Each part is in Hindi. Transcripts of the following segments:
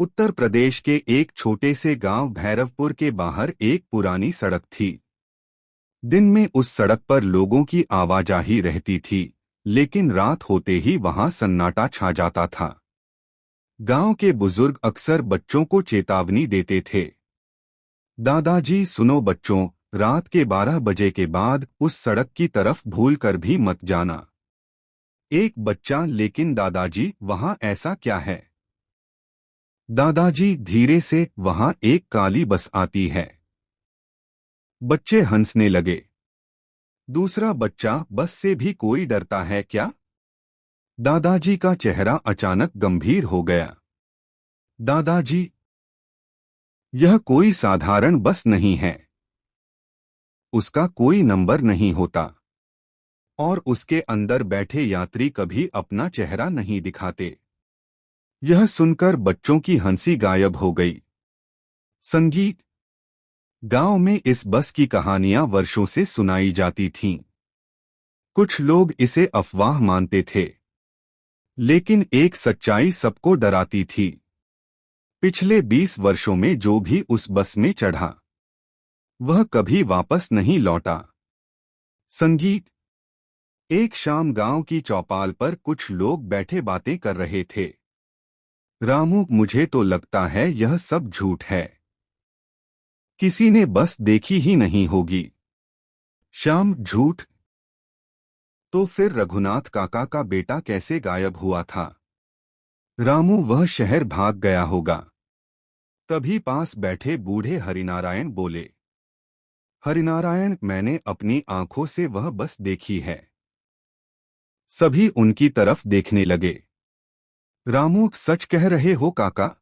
उत्तर प्रदेश के एक छोटे से गांव भैरवपुर के बाहर एक पुरानी सड़क थी। दिन में उस सड़क पर लोगों की आवाजाही रहती थी, लेकिन रात होते ही वहां सन्नाटा छा जाता था। गांव के बुजुर्ग अक्सर बच्चों को चेतावनी देते थे, दादाजी सुनो बच्चों, रात के 12 बजे के बाद उस सड़क की तरफ भूलकर भी मत जाना। एक बच्चा, लेकिन दादाजी वहां ऐसा क्या है? दादाजी धीरे से, वहां एक काली बस आती है। बच्चे हंसने लगे। दूसरा बच्चा, बस से भी कोई डरता है क्या? दादाजी का चेहरा अचानक गंभीर हो गया। दादाजी, यह कोई साधारण बस नहीं है। उसका कोई नंबर नहीं होता और उसके अंदर बैठे यात्री कभी अपना चेहरा नहीं दिखाते। यह सुनकर बच्चों की हंसी गायब हो गई। संगीत। गांव में इस बस की कहानियां वर्षों से सुनाई जाती थीं। कुछ लोग इसे अफवाह मानते थे, लेकिन एक सच्चाई सबको डराती थी। पिछले 20 वर्षों में जो भी उस बस में चढ़ा, वह कभी वापस नहीं लौटा। संगीत। एक शाम गांव की चौपाल पर कुछ लोग बैठे बातें कर रहे थे। रामू, मुझे तो लगता है यह सब झूठ है। किसी ने बस देखी ही नहीं होगी। श्याम, झूठ? तो फिर रघुनाथ काका का बेटा कैसे गायब हुआ था? रामू, वह शहर भाग गया होगा। तभी पास बैठे बूढ़े हरिनारायण बोले। हरिनारायण, मैंने अपनी आंखों से वह बस देखी है। सभी उनकी तरफ देखने लगे। रामू, सच कह रहे हो काका?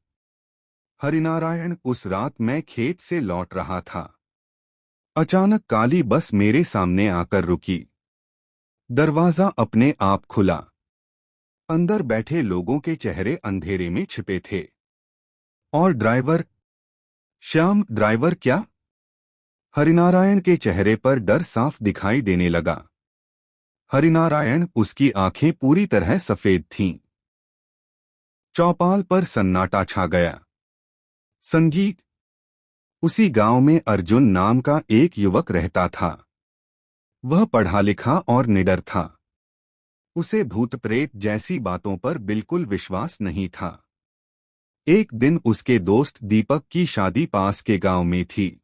हरिनारायण, उस रात मैं खेत से लौट रहा था। अचानक काली बस मेरे सामने आकर रुकी। दरवाजा अपने आप खुला। अंदर बैठे लोगों के चेहरे अंधेरे में छिपे थे। और ड्राइवर? श्याम, ड्राइवर क्या? हरिनारायण के चेहरे पर डर साफ दिखाई देने लगा। हरिनारायण, उसकी आंखें पूरी तरह सफेद थीं। चौपाल पर सन्नाटा छा गया। संगीत। उसी गांव में अर्जुन नाम का एक युवक रहता था। वह पढ़ा लिखा और निडर था। उसे भूत प्रेत जैसी बातों पर बिल्कुल विश्वास नहीं था। एक दिन उसके दोस्त दीपक की शादी पास के गांव में थी।